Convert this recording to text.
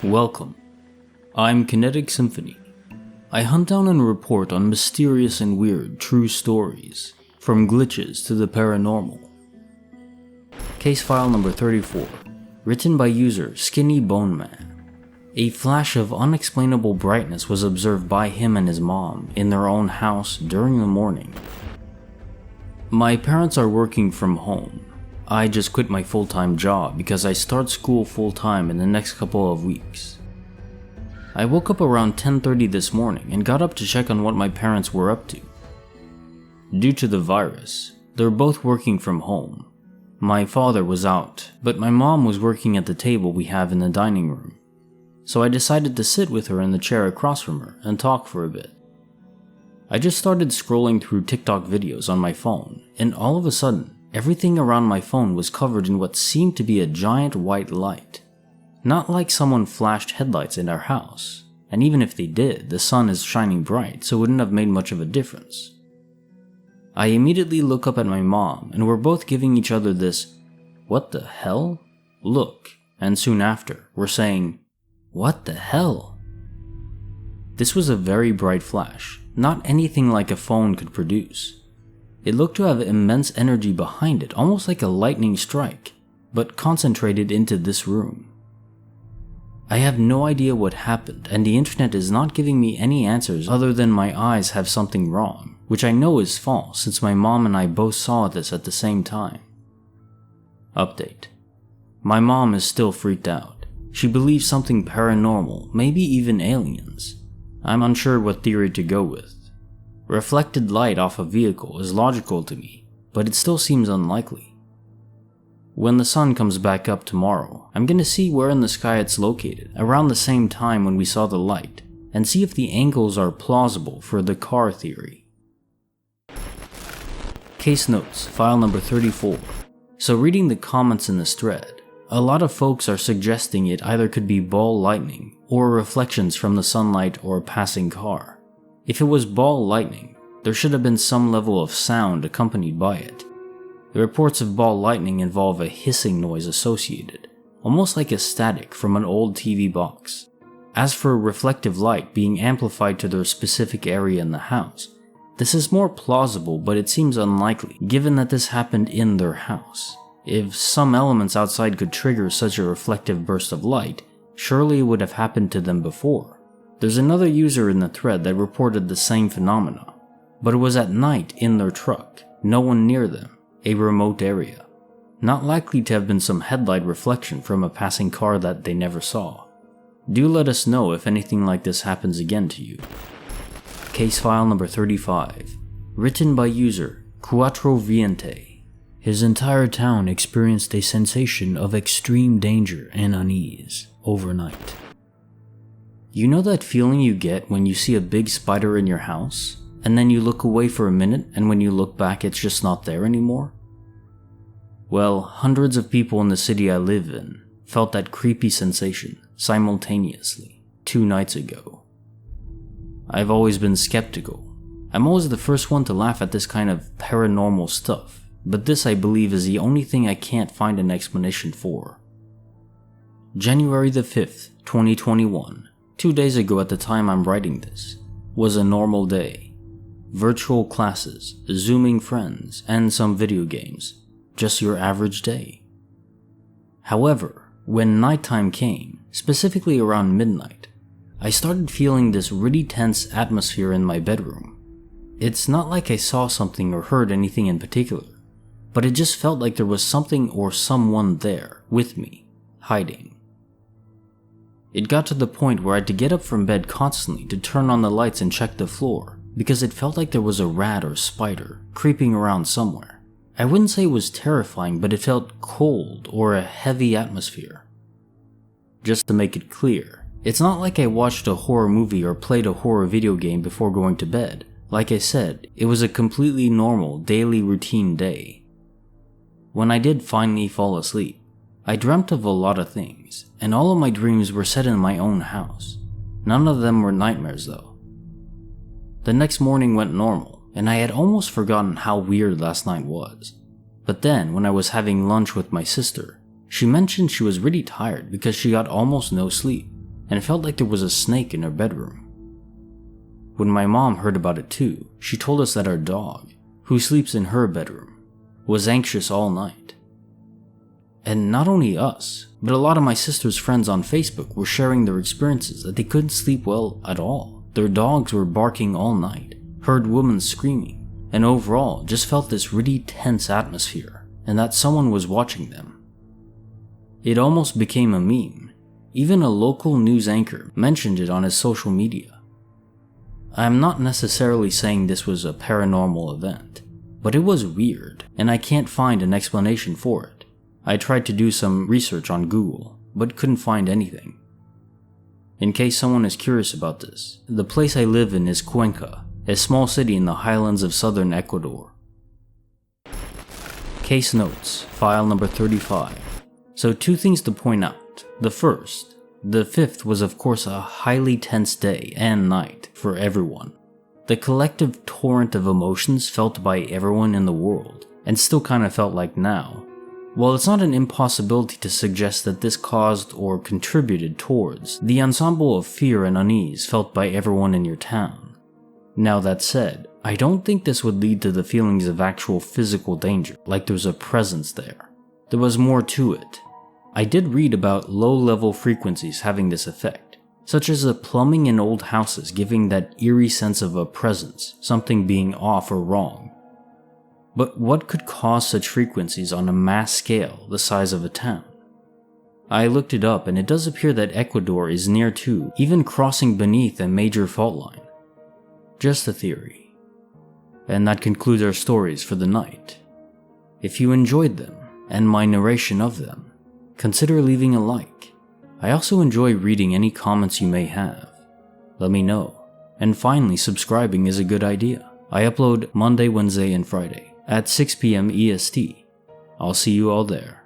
Welcome. I'm Kinetic Symphony. I hunt down and report on mysterious and weird true stories, from glitches to the paranormal. Case file number 34, written by user Skinnyboneman. A flash of unexplainable brightness was observed by him and his mom in their own house during the morning. My parents are working from home. I just quit my full-time job because I start school full-time in the next couple of weeks. I woke up around 10:30 this morning and got up to check on what my parents were up to. Due to the virus, they're both working from home. My father was out, but my mom was working at the table we have in the dining room. So I decided to sit with her in the chair across from her and talk for a bit. I just started scrolling through TikTok videos on my phone, and all of a sudden, everything around my phone was covered in what seemed to be a giant white light. Not like someone flashed headlights in our house, and even if they did, the sun is shining bright, so it wouldn't have made much of a difference. I immediately look up at my mom, and we're both giving each other this, "What the hell?" look, and soon after, we're saying, "What the hell?" This was a very bright flash, not anything like a phone could produce. It looked to have immense energy behind it, almost like a lightning strike, but concentrated into this room. I have no idea what happened, and the internet is not giving me any answers other than my eyes have something wrong, which I know is false since my mom and I both saw this at the same time. Update. My mom is still freaked out. She believes something paranormal, maybe even aliens. I'm unsure what theory to go with. Reflected light off a vehicle is logical to me, but it still seems unlikely. When the sun comes back up tomorrow, I'm gonna see where in the sky it's located, around the same time when we saw the light, and see if the angles are plausible for the car theory. Case notes, file number 34. So reading the comments in this thread, a lot of folks are suggesting it either could be ball lightning, or reflections from the sunlight or a passing car. If it was ball lightning, there should have been some level of sound accompanied by it. The reports of ball lightning involve a hissing noise associated, almost like a static from an old TV box. As for reflective light being amplified to their specific area in the house, this is more plausible, but it seems unlikely given that this happened in their house. If some elements outside could trigger such a reflective burst of light, surely it would have happened to them before. There's another user in the thread that reported the same phenomena, but it was at night in their truck, no one near them, a remote area. Not likely to have been some headlight reflection from a passing car that they never saw. Do let us know if anything like this happens again to you. Case file number 35, written by user Cuatroveintte. His entire town experienced a sensation of extreme danger and unease overnight. You know that feeling you get when you see a big spider in your house, and then you look away for a minute and when you look back it's just not there anymore? Well, hundreds of people in the city I live in felt that creepy sensation simultaneously 2 nights ago. I've always been skeptical. I'm always the first one to laugh at this kind of paranormal stuff, but this I believe is the only thing I can't find an explanation for. January the 5th, 2021. 2 days ago at the time I'm writing this, was a normal day. Virtual classes, Zooming friends, and some video games. Just your average day. However, when nighttime came, specifically around midnight, I started feeling this really tense atmosphere in my bedroom. It's not like I saw something or heard anything in particular, but it just felt like there was something or someone there with me, hiding. It got to the point where I had to get up from bed constantly to turn on the lights and check the floor, because it felt like there was a rat or spider creeping around somewhere. I wouldn't say it was terrifying, but it felt cold or a heavy atmosphere. Just to make it clear, it's not like I watched a horror movie or played a horror video game before going to bed. Like I said, it was a completely normal daily routine day. When I did finally fall asleep, I dreamt of a lot of things, and all of my dreams were set in my own house. None of them were nightmares though. The next morning went normal, and I had almost forgotten how weird last night was. But then, when I was having lunch with my sister, she mentioned she was really tired because she got almost no sleep. and it felt like there was a snake in her bedroom. When my mom heard about it too, she told us that our dog, who sleeps in her bedroom, was anxious all night. And not only us, but a lot of my sister's friends on Facebook were sharing their experiences that they couldn't sleep well at all. Their dogs were barking all night, heard women screaming, and overall just felt this really tense atmosphere, and that someone was watching them. It almost became a meme. Even a local news anchor mentioned it on his social media. I am not necessarily saying this was a paranormal event, but it was weird, and I can't find an explanation for it. I tried to do some research on Google, but couldn't find anything. In case someone is curious about this, the place I live in is Cuenca, a small city in the highlands of southern Ecuador. Case notes, file number 35. So 2 things to point out. The first, the 5th was of course a highly tense day and night for everyone. The collective torrent of emotions felt by everyone in the world, and still kind of felt like now. While it's not an impossibility to suggest that this caused or contributed towards the ensemble of fear and unease felt by everyone in your town. Now that said, I don't think this would lead to the feelings of actual physical danger, like there's a presence there. There was more to it. I did read about low-level frequencies having this effect, such as the plumbing in old houses giving that eerie sense of a presence, something being off or wrong. But what could cause such frequencies on a mass scale the size of a town? I looked it up and it does appear that Ecuador is near to, even crossing beneath a major fault line. Just a theory. And that concludes our stories for the night. If you enjoyed them, and my narration of them, consider leaving a like. I also enjoy reading any comments you may have. Let me know. And finally, subscribing is a good idea. I upload Monday, Wednesday, and Friday at 6 p.m. EST. I'll see you all there.